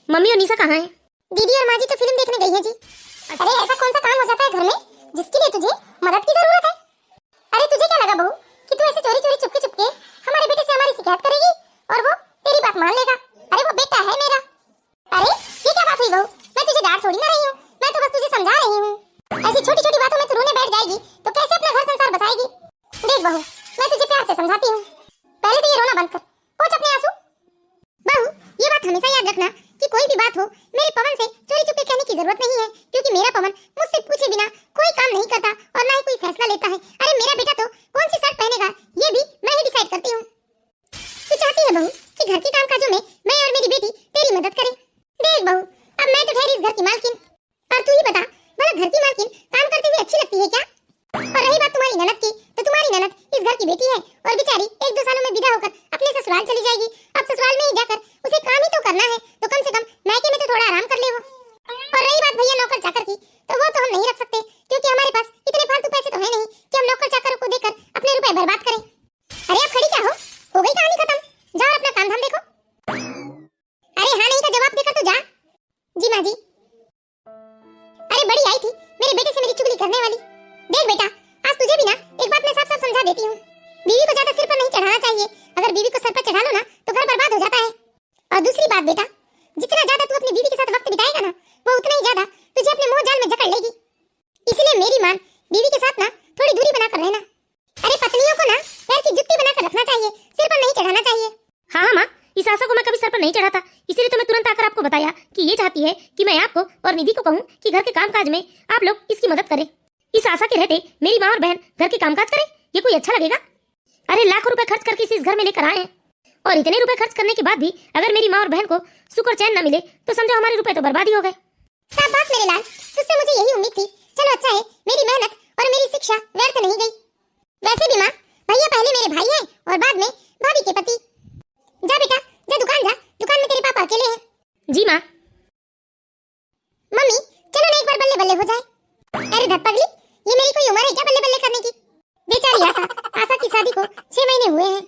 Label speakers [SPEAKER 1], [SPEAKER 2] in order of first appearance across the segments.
[SPEAKER 1] Mummy और निशा कहाँ है?
[SPEAKER 2] दीदी और माँ जी तो फिल्म देखने गई है जी। अरे ऐसा कौन सा काम हो जाता है घर में जिसके लिए तुझे मदद की जरूरत है? अरे तुझे क्या लगा बहू कि तू ऐसे चोरी चोरी चुपके चुपके हमारे बेटे से हमारी शिकायत करेगी और वो तेरी बात मान लेगा? अरे वो बेटा है मेरा। अरे ये क्या बात हुई बहू? मैं तुझे डांट थोड़ी ना रही हूँ, मैं तो बस तुझे समझा रही हूँ। ऐसी छोटी छोटी बातों में तू रोने बैठ जाएगी तो कैसे अपना घर संसार बसाएगी? देख बहू, मैं तुझे प्यार से समझाती हूँ, पहले तो ये रोना बंद कर, पोंछ अपने आंसू। बहू ये बात हमेशा याद रखना कि कोई भी बात हो मेरे पवन से चोरी चुपके कहने की जरूरत नहीं है, क्योंकि मेरा पवन मुझसे पूछे बिना कोई काम नहीं करता और ना ही कोई फैसला लेता है। अरे मेरा बेटा तो कौन सी शर्ट पहनेगा ये भी मैं ही डिसाइड करती हूँ। तू चाहती है बहू कि घर के कामकाजों में मैं और मेरी बेटी तेरी मदद करें? देख बहू, अब मैं तो ठहरी इस घर की मालकिन, और तू ही बता भला घर की मालकिन काम करते हुए अच्छी लगती है क्या? और रही बात तुम्हारी ननद की, तो तुम्हारी ननद इस घर की बेटी है और बेचारी 1-2 सालों में विदा होकर अपने ससुराल चली जाएगी। अब ससुराल में ही जाकर उसे काम ही तो करना है, तो कम से कम मायके में तो थोड़ा आराम कर ले वो। और रही बात भैया नौकर चाकर की, तो वो तो हम नहीं रख सकते, क्योंकि हमारे पास इतने फालतू पैसे तो है नहीं कि हम नौकर चाकरों को देकर अपने रुपए बर्बाद करें। अरे अब खड़ी क्या हो गई कहानी खत्म, जाओ अपना काम धाम देखो। अरे हाँ नहीं का जवाब देकर तो जा। जी माँ जी। अरे बड़ी आई थी मेरे बेटे से मेरी चुगली करने वाली। देख बेटा, आज तुझे भी ना एक बात मैं साफ साफ समझा देती हूँ, बीवी को ज्यादा सिर पर नहीं चढ़ाना चाहिए। अगर बीवी को सर पर चढ़ा लो ना तो घर बर्बाद हो जाता है। और दूसरी बात बेटा, जितना ज्यादा तू अपनी बीवी के साथ वक्त बिताएगा ना, वो उतना ही ज्यादा तुझे अपने मोह जाल में जकड़ लेगी। इसलिए मेरी मान, बीवी के साथ ना थोड़ी दूरी बनाकर रहना। अरे पत्नियों को ना पैर की जुत्ती बनाकर रखना चाहिए, सिर पर नहीं चढ़ाना चाहिए।
[SPEAKER 1] हाँ हाँ माँ, इस आशा को मैं कभी सर पर नहीं चढ़ाता, इसीलिए तो मैं तुरंत आकर आपको बताया कि ये चाहती है कि मैं आपको और निधि को कहूँ कि घर के कामकाज में आप लोग इसकी मदद करें। इस आशा के रहते मेरी माँ और बहन घर के कामकाज करें, ये कोई अच्छा लगेगा? अरे लाखों रुपए खर्च करके इस घर में लेकर आए हैं, और इतने रुपए खर्च करने के बाद भी अगर मेरी माँ और बहन को सुख और चैन न मिले तो समझो हमारे रुपए तो बर्बाद ही हो गए।
[SPEAKER 2] शाबाश मेरे लाल, तुझसे मुझे यही उम्मीद थी। चलो अच्छा है मेरी मेहनत और मेरी शिक्षा व्यर्थ नहीं गई। वैसे भी माँ, भैया पहले मेरे भाई हैं और बाद में भाभी के पति। जा बेटा जा, दुकान में तेरे पापा अकेले हैं।
[SPEAKER 1] जी माँ।
[SPEAKER 2] मम्मी चलो ना एक बार बल्ले बल्ले हो जाए। अरे धत पगली, ये मेरी कोई उम्र है क्या बल्ले बल्ले करने की? बेचारी आशा की शादी को 6 महीने हुए हैं।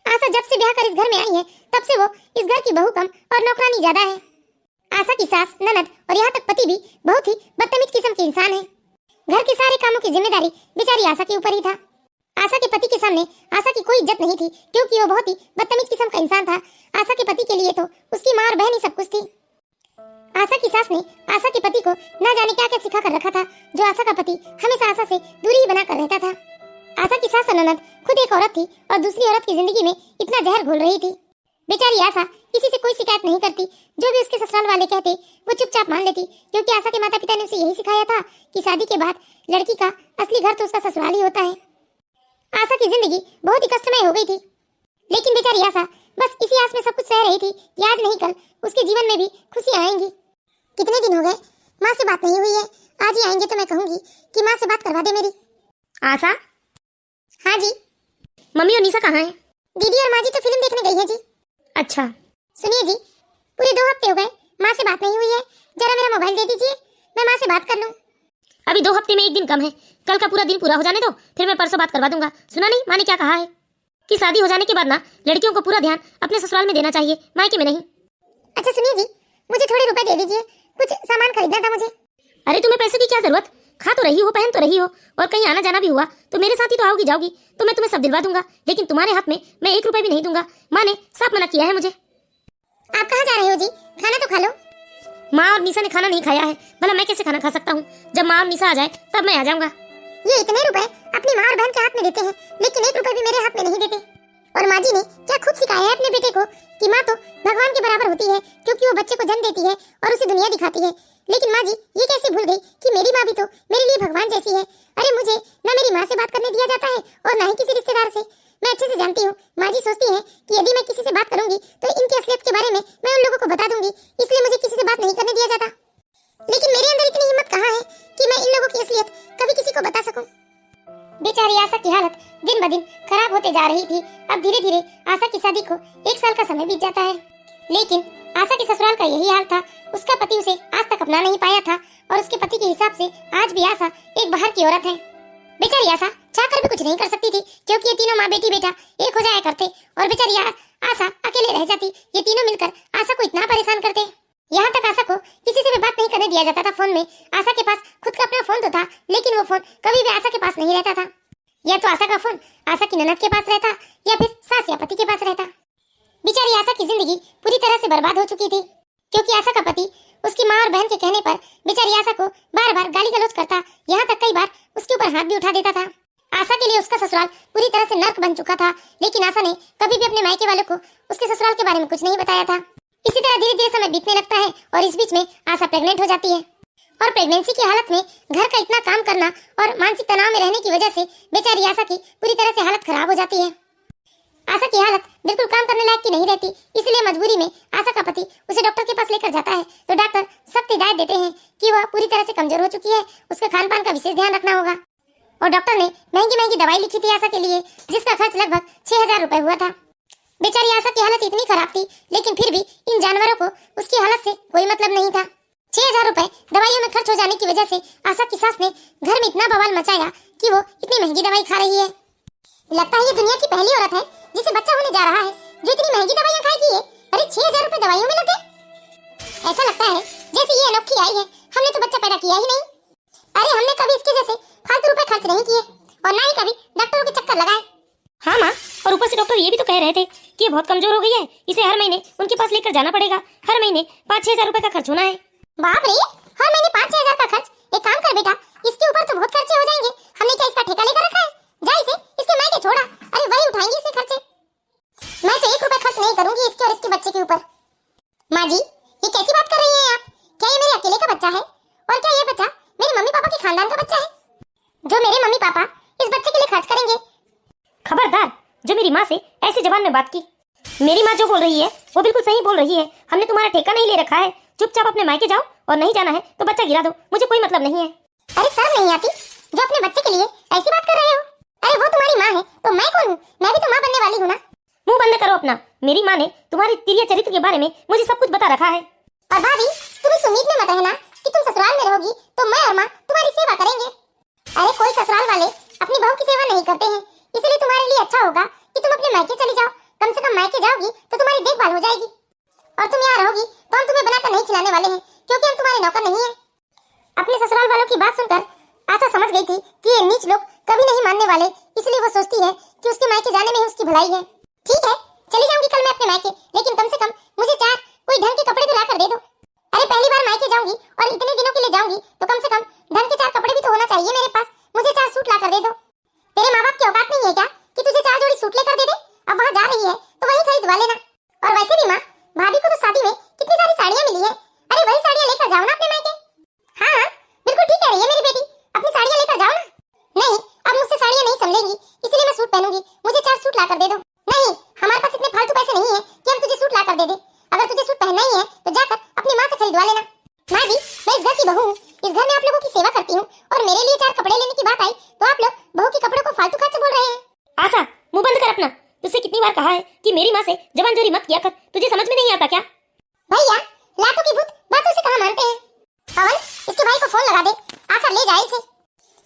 [SPEAKER 2] आशा जब से ब्याह कर इस घर में आई है तब से वो इस घर की बहू कम और नौकरानी ज्यादा है। आशा की सास, ननद और यहाँ तक पति भी बहुत ही बदतमीज किस्म के इंसान है। घर के सारे कामों की जिम्मेदारी बेचारी आशा के ऊपर ही था। आशा के पति के सामने आशा की कोई इज्जत नहीं थी, क्योंकि वो बहुत ही बदतमीज किस्म का इंसान था। आशा के पति के लिए तो उसकी माँ और बहन ही सब कुछ थी। आशा की सास ने आशा के पति को न जाने क्या क्या सिखा कर रखा था, जो आशा का पति हमेशा आशा से दूरी ही बनाकर रहता था। आशा की सास और ननद खुद एक औरत थी और दूसरी औरत की जिंदगी में इतना जहर घोल रही थी। बेचारी आशा किसी से कोई शिकायत नहीं करती, जो भी उसके ससुराल वाले कहते वो चुपचाप मान लेती, क्योंकि आशा के माता पिता ने उसे यही सिखाया था कि शादी के बाद लड़की का असली घर तो उसका ससुराल ही होता है। आशा की जिंदगी बहुत ही कष्टमय हो गई थी, लेकिन बेचारी आशा बस इसी आस में सब कुछ सह रही थी कि आज नहीं कल उसके जीवन में भी खुशी आएंगी। कितने दिन हो गए माँ से बात नहीं हुई है, आज ही आएंगे तो मैं कहूंगी कि माँ से बात करवा दे मेरी।
[SPEAKER 1] आशा?
[SPEAKER 2] हाँ जी।
[SPEAKER 1] मम्मी और निशा कहाँ है?
[SPEAKER 2] दीदी और माँ जी तो फिल्म देखने गई है जी।
[SPEAKER 1] अच्छा।
[SPEAKER 2] सुनिए जी, पूरे 2 हफ्ते हो गए माँ से बात नहीं हुई है, जरा मेरा मोबाइल दे दीजिए, मैं माँ से बात कर लूँ।
[SPEAKER 1] अभी 2 हफ्ते में 1 दिन कम है, कल का पूरा दिन पूरा हो जाने दो, फिर मैं परसों बात करवा दूंगा। सुना नहीं माँ ने क्या कहा है कि शादी हो जाने के बाद ना लड़कियों को पूरा ध्यान अपने ससुराल में देना चाहिए, मायके में नहीं।
[SPEAKER 2] अच्छा सुनिए जी, मुझे थोड़े रुपए दे दीजिए, कुछ सामान खरीदना था मुझे।
[SPEAKER 1] अरे तुम्हें पैसे की क्या जरूरत, खा तो रही हो, पहन तो रही हो, और कहीं आना जाना भी हुआ तो मेरे साथ ही तो आओगी जाओगी, तो मैं तुम्हें सब दिलवा दूंगा, लेकिन तुम्हारे हाथ में मैं 1 रुपए भी नहीं दूंगा। माँ ने साफ मना किया है मुझे।
[SPEAKER 2] आप कहाँ जा रहे हो जी? खाना तो खा लो।
[SPEAKER 1] माँ और निशा ने खाना नहीं खाया है, भला मैं कैसे खाना खा सकता हूँ? जब माँ और निशा आ जाए तब मैं आ जाऊंगा।
[SPEAKER 2] ये इतने रुपए अपनी माँ और बहन के हाथ में देते हैं, लेकिन 1 रुपए भी मेरे हाथ में नहीं देते। और माँ जी ने क्या खूब सिखाया है अपने बेटे को कि माँ तो भगवान के बराबर होती है, क्योंकि वो बच्चे को जन्म देती है और उसे दुनिया दिखाती है। लेकिन माँ जी ये कैसे भूल गई कि मेरी माँ भी तो मेरे लिए भगवान जैसी है। अरे मुझे न मेरी माँ से बात करने दिया जाता है और न ही किसी रिश्तेदार से। मैं अच्छे से जानती हूँ माँ जी सोचती हैं कि यदि मैं किसी से बात करूंगी तो इनकी असलियत के बारे में मैं उन लोगों को बता दूंगी, इसलिए मुझे किसी से बात नहीं करने दिया जाता। लेकिन मेरे अंदर इतनी हिम्मत कहाँ है कि मैं इन लोगों की असलियत कभी किसी को बता सकूं। बेचारी आशा की हालत दिन ब दिन खराब होते जा रही थी। अब धीरे धीरे आशा की शादी को 1 साल का समय बीत जाता है, लेकिन आशा के ससुराल का यही हाल था। उसका पति उसे आज तक अपना नहीं पाया था और उसके पति के हिसाब से आज भी आशा एक बाहर की औरत है। बेचारी आशा चाहकर भी कुछ नहीं कर सकती थी, क्योंकि ये तीनों माँ बेटी बेटा एक हो जाया करते और बेचारी आशा अकेले रह जाती। ये तीनों मिलकर आशा को इतना परेशान करते। यहाँ दिया जाता था फोन में। आशा के पास खुद का अपना फोन तो था, लेकिन वो फोन कभी भी आशा के पास नहीं रहता था। या तो आशा का फोन आशा की ननद के पास रहता या फिर सास या पति के पास रहता। बेचारी आशा की जिंदगी पूरी तरह से बर्बाद हो चुकी थी, क्योंकि आशा का पति उसकी माँ और बहन के कहने पर बेचारी आशा को बार बार गाली गलौज करता, यहाँ तक कई बार उसके ऊपर हाथ भी उठा देता था। आशा के लिए उसका ससुराल पूरी तरह से नर्क बन चुका था, लेकिन आशा ने कभी भी अपने मायके वालों को उसके ससुराल के बारे में कुछ नहीं बताया था। इसी तरह धीरे धीरे समय बीतने लगता है और इस बीच में आशा प्रेग्नेंट हो जाती है। और प्रेगनेंसी की हालत में घर का इतना काम करना और मानसिक तनाव में रहने की वजह से बेचारी आशा की पूरी तरह से हालत खराब हो जाती है। आशा की हालत बिल्कुल काम करने लायक की नहीं रहती, इसलिए मजबूरी में आशा का पति उसे डॉक्टर के पास लेकर जाता है। तो डॉक्टर सख्त हिदायत देते हैं कि वह पूरी तरह से कमजोर हो चुकी है, उसके खान पान का विशेष ध्यान रखना होगा। और डॉक्टर ने महंगी महंगी दवाई लिखी थी आशा के लिए, जिसका खर्च लगभग 6000 रुपए हुआ था। बेचारी आशा की हालत इतनी खराब थी, लेकिन फिर भी इन जानवरों को उसकी हालत से कोई मतलब नहीं था। 6000 रुपए दवाइयों में खर्च हो जाने की वजह से आशा की सास ने घर में इतना बवाल मचाया कि वो इतनी महंगी दवाई खा रही है। लगता है ये दुनिया की पहली औरत है जिसे बच्चा होने जा रहा है जो इतनी महंगी दवाइयां खाएगी है। अरे 6000 रुपए दवाइयों में लगे। ऐसा लगता है जैसे ये अनोखी आई है, हमने तो बच्चा पैदा किया ही नहीं। अरे हमने कभी इसके जैसे फालतू रुपए खर्च नहीं किए और ना ही कभी डॉक्टरों के चक्कर लगाए।
[SPEAKER 1] हाँ माँ, और ऊपर से डॉक्टर ये भी तो कह रहे थे कि ये बहुत कमजोर हो गई है, इसे हर महीने उनके पास लेकर जाना पड़ेगा। हर महीने 5-6 हजार रुपए का खर्च होना है।
[SPEAKER 2] बाप रे, हर महीने 5-6 हजार का खर्च? एक काम कर बेटा, इसके ऊपर तो बहुत खर्चे हो जाएंगे। हमने क्या इसका ठेका लेकर रखा है? जा इसे इसके मायके छोड़ा, अरे वही उठाएंगे इसके खर्चे। मैं तो 1 रुपया खर्च नहीं करूंगी इसके और इसके बच्चे के ऊपर। माँ जी, ये कैसी बात कर रही हैं आप? क्या ये मेरे अकेले का बच्चा है? और क्या ये बच्चा मेरे मम्मी पापा के खानदान का बच्चा है जो मेरे मम्मी पापा इस बच्चे के लिए खर्च करेंगे?
[SPEAKER 1] खबरदार जो मेरी माँ से ऐसे जबान में बात की। मेरी माँ जो बोल रही है वो बिल्कुल सही बोल रही है। हमने तुम्हारा ठेका नहीं ले रखा है, चुपचाप अपने मायके जाओ और नहीं जाना है तो बच्चा गिरा दो, मुझे कोई मतलब नहीं है।
[SPEAKER 2] अरे शर्म नहीं आती जो अपने बच्चे के लिए ऐसी बात कर रहे हो? अरे वो तुम्हारी माँ है तो मैं कौन हूँ? मैं भी तो माँ बनने वाली हूँ ना।
[SPEAKER 1] मुंह बंद करो अपना। मेरी माँ ने तुम्हारे तिरिया चरित्र के बारे में मुझे सब कुछ बता रखा है।
[SPEAKER 2] और भाभी, तुम इस उम्मीद में मत रहना कि तुम ससुराल में रहोगी तो मैं और माँ तुम्हारी सेवा करेंगे। अरे कोई ससुराल वाले अपनी बहू की सेवा नहीं करते हैं, इसलिए तुम्हारे लिए अच्छा होगा कि तुम अपने मायके चली जाओ। कम से कम मायके जाओगी तो तुम्हारी देखभाल हो जाएगी, और तुम यहाँ रहोगी तो हम तुम्हें बनाकर नहीं खिलाने वाले हैं, क्योंकि हम तुम्हारे नौकर नहीं हैं। अपने ससुराल वालों की बात सुनकर आशा समझ गई थी कि ये नीच लोग कभी नहीं मानने वाले, इसलिए वो सोचती है कि उसके मायके जाने में ही उसकी भलाई है। ठीक है, चली जाऊंगी कल मैं अपने मायके, लेकिन कम से कम मुझे 4 कोई ढंग के कपड़े तो लाकर दे दो। अरे पहली बार मायके जाऊंगी और इतने दिनों के लिए जाऊंगी तो कम से कम ढंग के 4 कपड़े भी तो होना चाहिए मेरे पास। मुझे 4 सूट लाकर दे दो। तेरे माँ बाप की औकात नहीं है क्या कि तुझे 4 जोड़ी सूट लेकर दे दे? अब वहाँ जा रही है तो वही खरीदवा लेना। और वैसे भी माँ, भाभी को तो शादी में कितनी सारी साड़ियाँ मिली है, अरे वही साड़ियाँ लेकर जाओ ना अपने मायके। हाँ हाँ, बिल्कुल ठीक कह रही है मेरी बेटी, अपनी साड़ियाँ लेकर जाओ ना। नहीं, अब मुझसे साड़ियाँ नहीं संभलेंगी, इसलिए मैं सूट पहनूंगी। मुझे 4 सूट लाकर दे दो। नहीं, हमारे पास इतने फालतू पैसे नहीं है कि हम तुझे सूट लाकर दे दे। अगर तुझे सूट पहनना ही है तो जाकर अपनी माँ से खरीदवा लेना। माँ जी, मैं इस घर की बहू हूँ, इस घर में आप लोगों की सेवा करती हूँ, और मेरे लिए 4 कपड़े लेने की बात आई तो आप लोग बहू के कपड़ों को फालतू खर्च बोल रहे हैं।
[SPEAKER 1] आशा, मुंह बंद कर अपना। तुझसे कितनी बार कहा है कि मेरी माँ से जबान जोरी मत किया कर, तुझे समझ में नहीं आता क्या?
[SPEAKER 2] भैया, लातों की भूत बातों से कहाँ मानते हैं। पवन, इसके भाई को फोन लगा दे, आकर ले जाए इसे।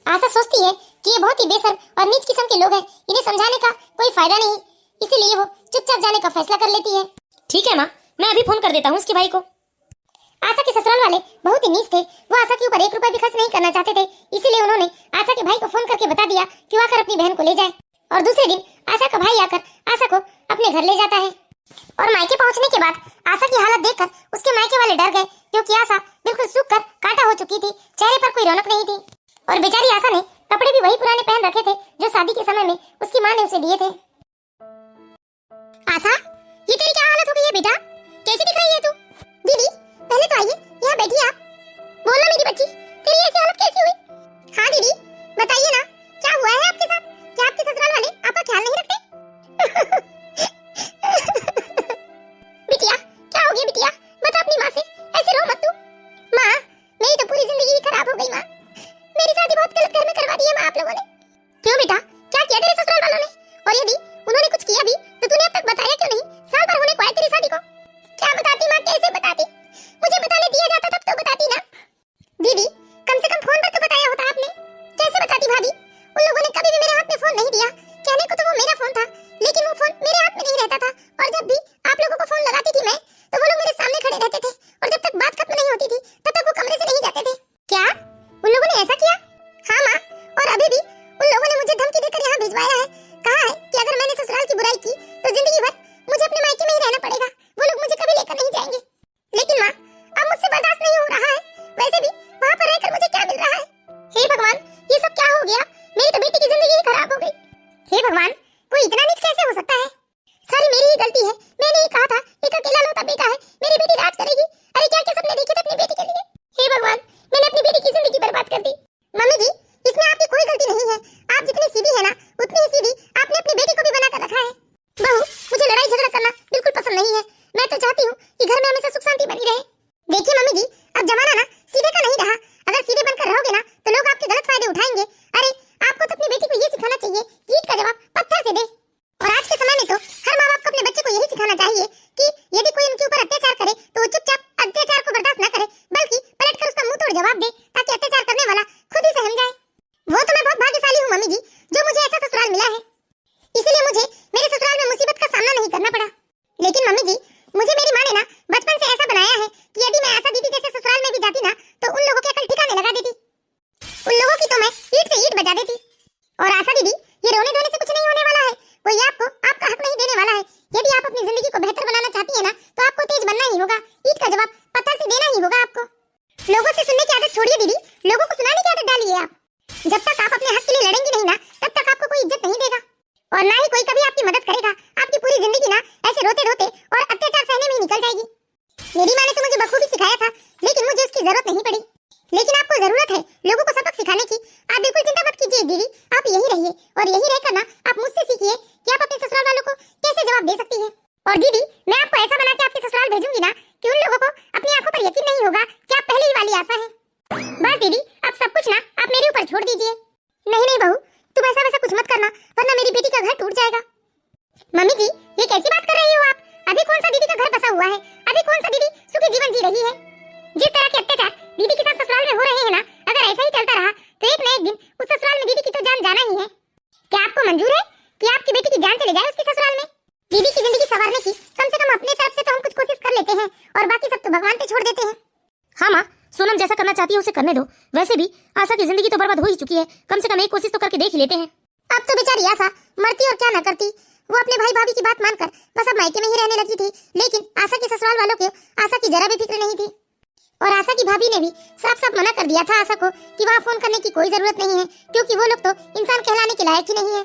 [SPEAKER 2] आशा सोचती है कि ये बहुत ही बेशर्म और नीच किस्म के लोग हैं, इन्हें समझाने का कोई फायदा नहीं, इसीलिए वो चुपचाप जाने का फैसला कर लेती है।
[SPEAKER 1] ठीक है माँ, मैं अभी फोन कर देता हूँ उसके भाई को।
[SPEAKER 2] आशा के ससुराल वाले बहुत ही नीच थे, वो आशा के ऊपर 1 रुपया भी खर्च नहीं करना चाहते थे, इसीलिए उन्होंने आशा के भाई को फोन करके बता दिया कि वो आकर अपनी बहन को ले जाए। और दूसरे दिन आशा का भाई आकर आशा को अपने घर ले जाता है। और मायके पहुंचने के बाद आशा की हालत देखकर उसके मायके वाले डर गए, क्योंकि आशा बिल्कुल सूख कर कांटा हो चुकी थी, चेहरे पर कोई रौनक नहीं थी। और बेचारी आशा ने कपड़े भी वही पुराने पहन रखे थे जो शादी के समय में उसकी माँ ने उसे दिए थे। आशा, ये तेरी क्या हालत हो गई है बेटा? कैसी दिख रही है तू? दीदी, पहले तो आइए, यहाँ बैठिए आप। बोलो मेरी बच्ची, तेरी ऐसी हालत कैसी हुई? हाँ दीदी, बताइए ना, क्या हुआ है आपके साथ? क्या आपके ससुराल वाले आपका ख्याल नहीं रखते? बिटिया, क्या हो गया बिटिया? बता अपनी माँ से, ऐसे रो मत तू। माँ, मेरी तो पूरी जिंदगी ही खराब हो गई माँ। मेरी शादी बहुत गलत घर में करवा दी है माँ आप लोगों ने। क्यों बेटा, क्या किया तेरे ससुराल वालों ने? और यदि उन्होंने कुछ किया भी तो तूने अब तक बताया क्यों नहीं? साल भर होने को आए तेरी शादी को। क्या बताती माँ, कैसे बताती? मुझे बताने दिया जाता तब तो बताती ना। दीदी, कम से कम फोन पर तो बताया होता आपने। कैसे बताती भाभी? उन लोगों ने कभी भी मेरे हाथ में फोन नहीं दिया। कहने को तो वो मेरा फोन था, लेकिन वो फोन मेरे हाथ में नहीं रहता था, और जब भी आप लोगों को फोन लगाती थी मैं, तो वो लोग मेरे सामने खड़े रहते थे, और जब तक बात खत्म नहीं होती थी तब तक वो कमरे से नहीं देखिए मम्मी जी, अब जमाना ना सीधे का नहीं रहा। अगर सीधे बनकर रहोगे ना तो लोग आपके गलत फायदे उठाएंगे। अरे आपको तो अपनी बेटी को ये सिखाना चाहिए कि ईंट का जवाब पत्थर से दे। और आज के समय में तो हर माँ बाप को अपने बच्चे को यही सिखाना चाहिए कि यदि कोई उनके ऊपर अत्याचार करे तो वो चुपचाप अत्याचार को बर्दाश्त न करे, बल्कि पलटकर उसका मुंह तोड़ जवाब दे, ताकि अत्याचार करने वाला खुद ही सहम जाए। वो तो मैं बहुत भाग्यशाली हूँ मम्मी जी, जो मुझे ऐसा ससुराल मिला है। इसीलिए मुझे मेरे ससुराल में मुसीबत का सामना नहीं करना पड़ा। लेकिन मम्मी जी, मुझे मेरी माँ ने ना बचपन से ऐसा बनाया है कि यदि मैं आशा दीदी जैसे ससुराल में भी जाती ना तो उन लोगों के अकल ठिकाने लगा देती। उन लोगों की तो मैं ईंट से ईंट बजा देती। और आशा दीदी, ये रोने धोने से कुछ नहीं होने वाला है। कोई आपको आपका हक नहीं देने वाला है। यदि आप अपनी जिंदगी को बेहतर बनाना चाहती है ना तो आपको तेज बनना ही होगा। ईंट का जवाब पत्थर से देना ही होगा आपको। लोगों से सुनने की आदत छोड़िए दीदी, लोगों को सुनाने की आदत डालिए आप। जब तक आप अपने हक के लिए लड़ेंगी नहीं ना तब तक आपको कोई इज्जत नहीं देगा और ना ही कोई कभी आपकी मदद करेगा। आपकी पूरी जिंदगी ना ऐसे रोते रोते और अत्याचार सहने में ही निकल जाएगी। मेरी माँ ने तो मुझे बखूबी सिखाया था, लेकिन मुझे उसकी जरूरत नहीं पड़ी। लेकिन आपको जरूरत है लोगों को सबक सिखाने की। आप बिल्कुल चिंता मत कीजिए दीदी, आप यही रहिए और यही रहकर ना आप मुझसे सीखिए कि आप अपने ससुराल वालों को कैसे जवाब दे सकती हैं। और दीदी, मैं आपको ऐसा बना के आपके ससुराल भेजूंगी ना कि उन लोगों को अपनी आंखों पर यकीन नहीं होगा कि आप पहले ही वाली आशा है। बस दीदी, अब सब कुछ ना आप मेरे ऊपर छोड़ दीजिए। नहीं नहीं बहू, तुम ऐसा वैसा कुछ मत करना, वरना मेरी बेटी का घर टूट जाएगा। मम्मी जी, ये कैसी बात कर रही हो आप? अभी कौन सा दीदी का घर बसा हुआ है? अभी कौन सा दीदी सुखी जीवन जी रही है? जिस तरह के अत्याचार दीदी के साथ ससुराल में हो रहे हैं ना, अगर ऐसा ही चलता रहा तो एक न एक दिन उस ससुराल में दीदी की तो जान जाना ही है। क्या आपको मंजूर है कि आपकी बेटी की जान चले जाए उसके ससुराल में? दीदी की जिंदगी संवारने की कम से कम अपने तरफ से तो हम कुछ कोशिश कर लेते हैं और बाकी सब तो भगवान पे छोड़ देते हैं।
[SPEAKER 1] हाँ माँ, सोनम जैसा करना चाहती है उसे करने दो। वैसे भी आशा की जिंदगी तो बर्बाद हो ही चुकी है, कम से कम एक कोशिश तो करके देख ही लेते हैं।
[SPEAKER 2] अब तो बेचारी आशा मरती और क्या न करती। वो अपने भाई भाभी की बात मानकर बस अब मायके में ही रहने लगी थी, लेकिन आशा के ससुराल वालों को आशा की जरा भी फिक्र नहीं थी। और आशा की भाभी ने भी साफ साफ मना कर दिया था आशा को कि वहाँ फोन करने की कोई जरूरत नहीं है, क्योंकि वो लोग तो इंसान कहलाने के लायक ही नहीं है।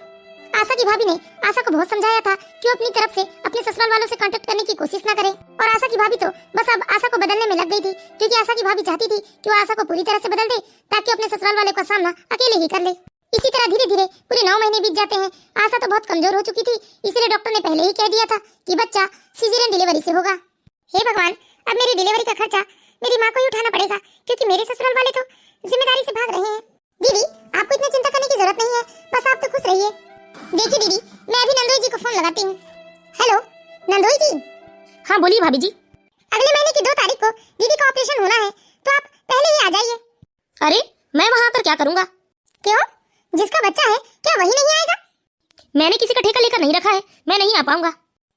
[SPEAKER 2] आशा की भाभी ने आशा को बहुत समझाया था कि वो अपनी तरफ से अपने ससुराल वालों से कांटेक्ट करने की कोशिश न करे। और आशा की भाभी तो बस अब आशा को बदलने में लग गई थी, क्योंकि आशा की भाभी चाहती थी कि वो आशा को पूरी तरह से बदल दे ताकि अपने ससुराल वालों का सामना अकेले ही कर ले। इसी तरह धीरे धीरे पूरे 9 महीने बीत जाते हैं। आशा तो बहुत कमजोर हो चुकी थी, इसलिए डॉक्टर ने पहले ही कह दिया था कि बच्चा सीजरियन डिलीवरी से होगा। हे भगवान, अब मेरी डिलीवरी का खर्चा मेरी माँ को ही उठाना पड़ेगा, क्योंकि मेरे ससुराल वाले तो जिम्मेदारी से भाग रहे हैं। दीदी, आपको इतनी चिंता करने की जरूरत नहीं है, बस आप तो खुश रहिए। देखिए दीदी, मैं अभी नंदोई जी को फोन लगाती हूँ। हेलो नंदोई जी।
[SPEAKER 1] हाँ बोलिए भाभी जी।
[SPEAKER 2] अगले महीने की 2 तारीख को दीदी का ऑपरेशन होना है, तो आप पहले ही आ जाइए।
[SPEAKER 1] अरे मैं वहाँ आकर क्या करूँगा?
[SPEAKER 2] क्यों? जिसका बच्चा है क्या वही नहीं आएगा?
[SPEAKER 1] मैंने किसी का ठेका लेकर नहीं रखा है, मैं नहीं आ पाऊंगा।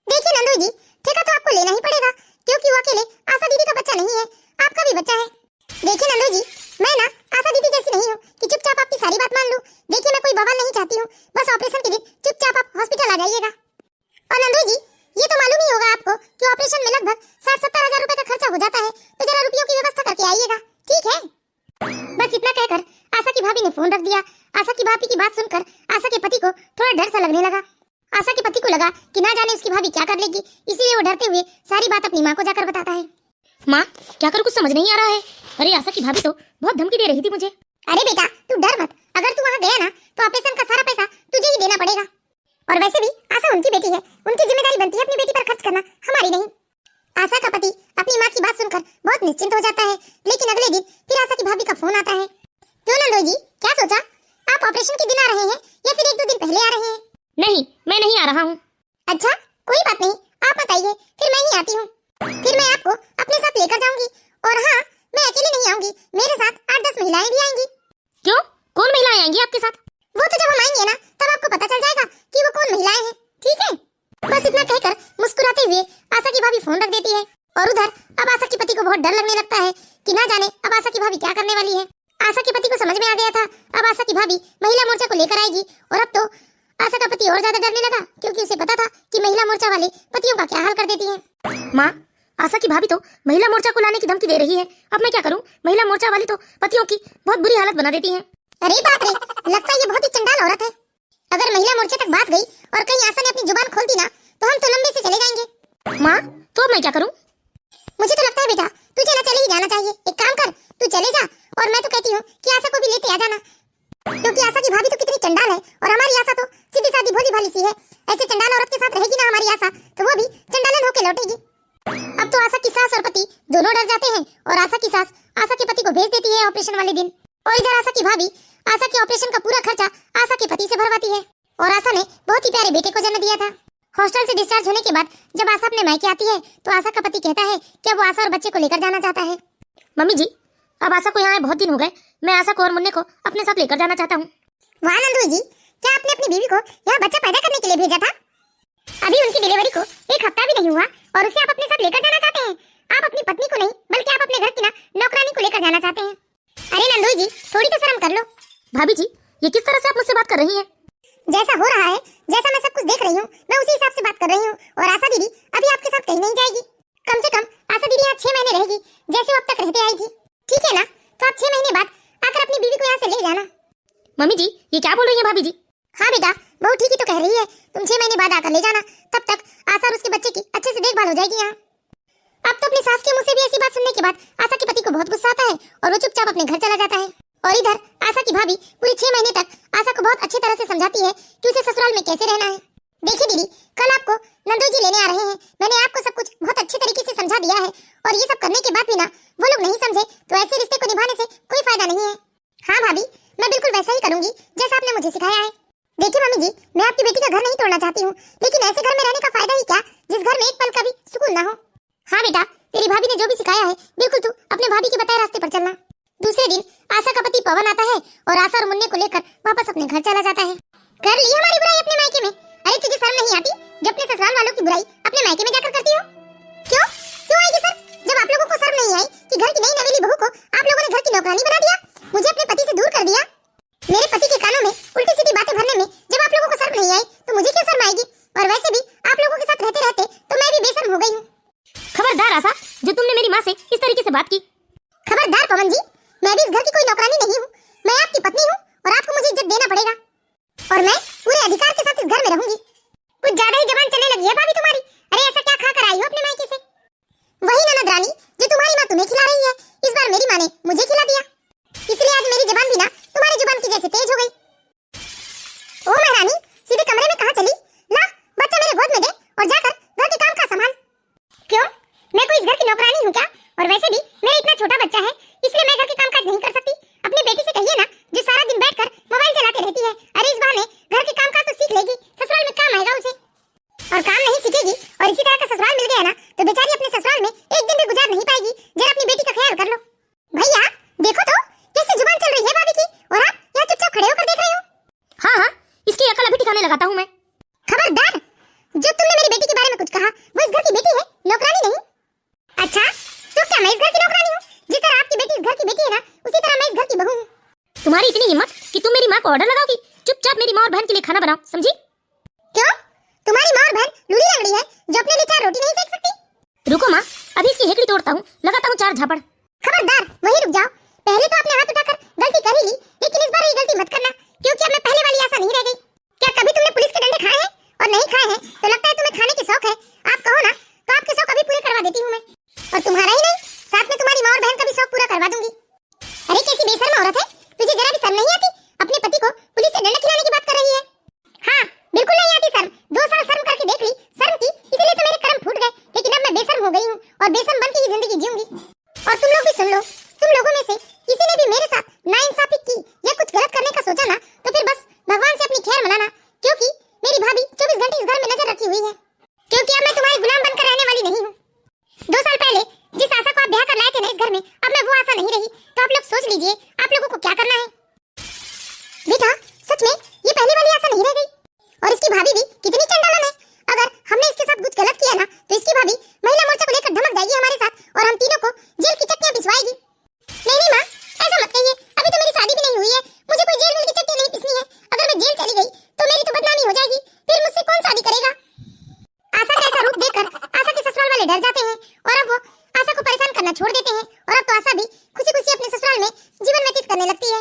[SPEAKER 2] देखिए नंदोई जी, ठेका तो आपको लेना ही पड़ेगा, क्योंकि वो अकेले आशा दीदी का बच्चा नहीं है, आपका भी बच्चा है। देखिए नंदोई जी, मैं ना आशा दीदी जैसी नहीं हूँ कि चुपचाप आपकी सारी बात मान लूं। देखिए मैं कोई बवाल नहीं चाहती हूँ, बस ऑपरेशन के दिन चुपचाप आप हॉस्पिटल आ जाइएगा। और नंदोई जी, ये तो मालूम ही होगा आपको कि ऑपरेशन में लगभग 60-70 हजार रुपए का खर्चा हो जाता है, तो जरा रुपयों की व्यवस्था करके आइएगा, ठीक है? बस इतना कहकर आशा की भाभी ने फोन रख दिया। आशा की भाभी की बात सुनकर आशा के पति को थोड़ा डर सा लगने लगा। आशा के पति को लगा कि ना जाने उसकी भाभी क्या कर लेगी, इसलिए वो डरते हुए सारी बात अपनी माँ को जाकर बताता है।
[SPEAKER 1] माँ, क्या करूँ कुछ समझ नहीं आ रहा है। अरे आशा की भाभी तो बहुत धमकी दे रही थी मुझे।
[SPEAKER 2] अरे बेटा, तू डर मत, अगर तू वहाँ गया ना तो ऑपरेशन का सारा पैसा तुझे ही देना पड़ेगा। और वैसे भी आशा उनकी बेटी है, उनकी जिम्मेदारी बनती है अपनी बेटी पर खर्च करना, हमारी नहीं। आशा का पति अपनी माँ की बात सुनकर बहुत निश्चिंत हो जाता है, लेकिन अगले दिन फिर आशा की भाभी का फोन आता है। क्यों नंदोई जी, क्या सोचा? आप ऑपरेशन के दिन आ रहे हैं या फिर 1-2 दिन पहले आ रहे हैं?
[SPEAKER 1] नहीं, मैं नहीं आ रहा हूँ।
[SPEAKER 2] अच्छा, कोई बात नहीं, आप बताइए, फिर मैं ही आती हूँ। फिर मैं आपको अपने साथ लेकर जाऊंगी। और हाँ, मैं अकेले नहीं आऊंगी, मेरे साथ 8-10 महिलाएं भी आएंगी।
[SPEAKER 1] क्यों? कौन महिलाएं आएंगी आपके साथ?
[SPEAKER 2] वो तो जब हम आएंगे ना तब आपको पता चल जाएगा कि वो कौन महिलाएं हैं, ठीक है? बस इतना कहकर मुस्कुराते हुए आशा की भाभी फोन रख देती है। और उधर अब आशा के पति को बहुत डर लगने लगता है कि ना जाने अब आशा की भाभी क्या करने वाली है। आशा के पति को समझ में आ गया था अब आशा की भाभी महिला मोर्चा को लेकर आएगी, और अब तो आशा का पति और ज्यादा डरने लगा, क्योंकि उसे पता था कि महिला मोर्चा वाले पतियों का क्या हाल कर देती है।
[SPEAKER 1] माँ, आशा की भाभी तो महिला मोर्चा को लाने की धमकी दे रही है, अब मैं क्या करूँ? महिला मोर्चा वाली तो पतियों की बहुत बुरी हालत बना देती है।
[SPEAKER 2] अरे बाप रे, लगता है ये बहुत ही चंडाल औरत है। अगर महिला मोर्चे तक बात गई और कहीं आशा ने अपनी जुबान खोल दी ना तो हम तो लंबे से चले जाएंगे।
[SPEAKER 1] माँ, तो अब मैं क्या करूँ?
[SPEAKER 2] मुझे तो लगता है बेटा तुझे ना चले ही जाना चाहिए। एक काम कर, तू चले जा, और मैं तो कहती हूँ कि आशा को भी लेते आ जाना, क्योंकि आशा की भाभी तो कितनी चंडाल है और हमारी आशा तो सीधी सादी भोली भाली सी है। ऐसे चंडाल औरत के साथ रहेगी ना हमारी आशा तो वो भी चंडालन होके लौटेगी। अब तो आशा की सास और पति दोनों डर जाते हैं और आशा की सास आशा के पति को भेज देती है ऑपरेशन वाले दिन। और इधर आशा की भाभी आशा के ऑपरेशन का पूरा खर्चा आशा के पति से भरवाती है। और आशा ने बहुत ही प्यारे बेटे को जन्म दिया था। हॉस्टल से डिस्चार्ज होने के बाद जब आशा अपने मायके आती है तो आशा का पति कहता है कि अब वो आशा और बच्चे को लेकर जाना चाहता है।
[SPEAKER 1] मम्मी जी, अब आशा को यहाँ आए बहुत दिन हो गए, मैं आशा को और मुन्ने को अपने साथ लेकर जाना चाहता हूँ।
[SPEAKER 2] वाह नंदू जी, क्या आपने अपनी बीवी को यहाँ बच्चा पैदा करने के लिए भेजा था? अभी उनकी डिलीवरी को 1 हफ्ता भी नहीं हुआ और उसे आप अपने साथ लेकर जाना चाहते हैं। आप अपनी पत्नी को नहीं बल्कि आप अपने घर की नौकरानी को लेकर जाना चाहते हैं। अरे नंदू जी, थोड़ी तो शर्म कर लो।
[SPEAKER 1] भाभी जी, ये किस तरह से आप मुझसे बात कर रही हैं?
[SPEAKER 2] जैसा हो रहा है, जैसा मैं सब कुछ देख रही हूँ, मैं उसी हिसाब से बात कर रही हूँ। और आशा दीदी अभी आपके साथ कहीं नहीं जाएगी। कम से कम आशा दीदी यहाँ 6 महीने रहेगी, जैसे वो अब तक रहते आई थी। ठीक है ना? तो आप 6 महीने बाद आकर अपनी बीवी को यहाँ से ले जाना।
[SPEAKER 1] मम्मी जी, ये क्या बोल रही है भाभी जी?
[SPEAKER 2] हाँ बेटा, बहू ठीक ही तो कह रही है। तुम 6 महीने बाद आकर ले जाना, तब तक आशा और उसके बच्चे की अच्छे से देखभाल हो जाएगी यहाँ। अब तो अपनी सास के मुंह से भी ऐसी बात सुनने के बाद आशा के पति को बहुत गुस्सा आता है और वो चुपचाप अपने घर चला जाता है। और इधर आशा की भाभी पूरे 6 महीने तक आशा को बहुत अच्छी तरह से समझाती है कि उसे ससुराल में कैसे रहना है। देखिए दीदी, कल आपको नंदू जी लेने आ रहे हैं। मैंने आपको सब कुछ बहुत अच्छे तरीके से समझा दिया है और ये सब करने के बाद भी ना वो लोग नहीं समझे तो ऐसे रिश्ते को निभाने से कोई फायदा नहीं है। हाँ भाभी, मैं बिल्कुल वैसा ही करूंगी जैसा आपने मुझे सिखाया है। देखिए मम्मी जी, मैं आपकी बेटी का घर नहीं तोड़ना चाहती हूँ, लेकिन ऐसे घर में रहने का फायदा ही क्या जिस घर में एक पल का भी सुकून ना हो। हाँ बेटा, तेरी भाभी ने जो भी सिखाया है बिल्कुल तू अपने भाभी के बताए रास्ते पर चलना। दूसरे दिन आशा का पति पवन आता है और आशा और मुन्ने को लेकर वापस अपने घर चला जाता है। कर ली हमारी बुराई अपने मायके में? अरे तुझे शर्म नहीं आती जब अपने ससुराल वालों की बुराई अपने मायके में जाकर करती हो? क्यों क्यों आएगी सर? जब आप लोगों को शर्म नहीं आई कि घर की नई नवेली बहू को आप लोगों ने घर की नौकरानी बना दिया, मुझे अपने पति से दूर कर दिया। मेरे पति के कानों में उल्टी सीधी बातें भरने में जब आप लोगों को शर्म नहीं आई तो मुझे क्यों शर्म आएगी? और वैसे भी आप लोगों के साथ रहते रहते तो मैं भी बेशर्म हो गई हूँ।
[SPEAKER 1] खबरदार आशा, जो तुमने मेरी माँ से इस तरीके से बात की।
[SPEAKER 2] खबरदार पवन जी, मैं भी इस घर की कोई नौकरानी नहीं हूँ। मैं आपकी पत्नी हूँ और आपको मुझे इज्जत देना पड़ेगा और मैं पूरे अधिकार के साथ इस घर में रहूंगी। कुछ ज्यादा ही जबान चलने लगी है भाभी तुम्हारी। अरे ऐसा क्या खा कर आई हो अपने मायके से? वही ननद रानी जो तुम्हारी माँ तुम्हें खिला रही है, इस बार मेरी माँ ने मुझे खिला दिया। इसलिए आज मेरी जबान भी ना तुम्हारी जुबान की जैसे तेज हो गई। ओ महारानी, सीधे कमरे में कहाँ चली? ला बच्चा मेरे गोद में दे और जाकर घर के काम का संभाल। क्यों, मैं कोई इस घर की नौकरानी हूँ क्या? और वैसे भी मेरा इतना छोटा बच्चा है, इसलिए मैं घर के कामकाज नहीं कर सकती। अपनी बेटी से कहिए ना, जो सारा दिन बैठकर मोबाइल चलाते रहती है। अरे इस बहाने घर के कामकाज तो सीख लेगी, ससुराल में काम आएगा उसे। और काम नहीं सीखेगी और इसी तरह का ससुराल मिल गया ना तो बेचारी अपने ससुराल में एक दिन भी गुजार नहीं पाएगी। जरा अपनी बेटी का ख्याल कर लो। भैया देखो तो कैसे जुबान चल रही है भाभी की, और आप यहाँ चुपचाप खड़े होकर देख रहे हो।
[SPEAKER 1] हाँ हाँ, इसकी अकल अभी ठिकाने लगाता हूँ मैं।
[SPEAKER 2] खबरदार, जो तुमने मेरी बेटी के बारे में कुछ कहा वो इस घर की बेटी है, नौकरानी नहीं। अच्छा, तो क्या मैं इस घर की नौकरानी हूँ? जिस तरह आपकी बेटी इस घर की बेटी है ना, उसी तरह मैं इस घर की बहू हूँ।
[SPEAKER 1] तुम्हारी इतनी हिम्मत कि तुम मेरी माँ को ऑर्डर लगाओगी? चुपचाप मेरी माँ और बहन के लिए खाना बनाओ, समझी?
[SPEAKER 2] क्यों, तुम्हारी माँ और बहन लूली लंगड़ी है जो अपने लिए 4 रोटी नहीं सेक सकती?
[SPEAKER 1] रुको माँ, अभी इसकी हेकड़ी तोड़ता हूँ, लगाता हूँ 4 झापड़।
[SPEAKER 2] खबरदार, वहीं रुक जाओ। पहले तो आपने हाथ उठाकर गलती कर ही ली, लेकिन इस बार ये गलती मत करना, क्योंकि अब मैं पहले वाली आशा नहीं रह गई। क्या कभी तुमने पुलिस के डंडे खाए हैं? और नहीं खाए हैं तो लगता है तुम्हें खाने के शौक है। आप कहो ना तो आपके शौक अभी पूरे करवा देती हूँ मैं। और तुम्हारा ही नहीं, साथ में तुम्हारी माँ और बहन का भी शौक पूरा करवा दूंगी। अरे कैसी बेशर्म औरत है, तुझे जरा भी शर्म नहीं आती? अपने पति को पुलिस से डंडा खिलाने की बात कर रही है। हाँ बिल्कुल नहीं आती शर्म। 2 साल शर्म करके देख ली, शर्म की, इसलिए तो मेरे कर्म फूट गए। लेकिन अब मैं बेशर्म हो गई हूँ और बेशर्म बन के ही जिंदगी जीऊंगी। और तुम लोग भी सुन लो, तुम लोगों में से किसी ने भी मेरे साथ नाइंसाफी की या कुछ गलत करने का सोचा ना तो फिर बस भगवान से अपनी खैर मनाना, क्योंकि मेरी भाभी 24 घंटे इस घर में नजर रखी हुई है। क्योंकि अब मैं तुम्हारी गुलाम बनकर रहने वाली नहीं हूँ। 2 साल पहले जिस आशा को आप ब्याह कर लाए थे ना इस घर में, अब मैं वो आशा नहीं रही। तो आप लोग सोच लीजिए आप लोगों को क्या करना है। बेटा सच में ये पहली वाली आशा नहीं रह गई। और इसकी भाभी भी कितनी चंडालन है। अगर हमने इसके साथ कुछ गलत किया ना तो इसकी भाभी महिला मोर्चा को लेकर धमक जाएगी हमारे साथ और हम तीनों को जेल की चक्कियां पिसवाएगी। नहीं माँ, ऐसा मत कहिए, अभी तो मेरी शादी भी नहीं हुई है, मुझे कोई जेल में की चक्की नहीं पिसनी है। अगर मैं जेल चली गई तो मेरी तो बदनामी हो जाएगी, फिर मुझसे कौन शादी करेगा? आशा का ऐसा रूप देखकर आशा के ससुराल वाले डर जाते हैं और अब वो आशा को परेशान करना छोड़ देते हैं। और अब तो आशा भी खुशी खुशी अपने ससुराल में जीवन व्यतीत करने लगती है।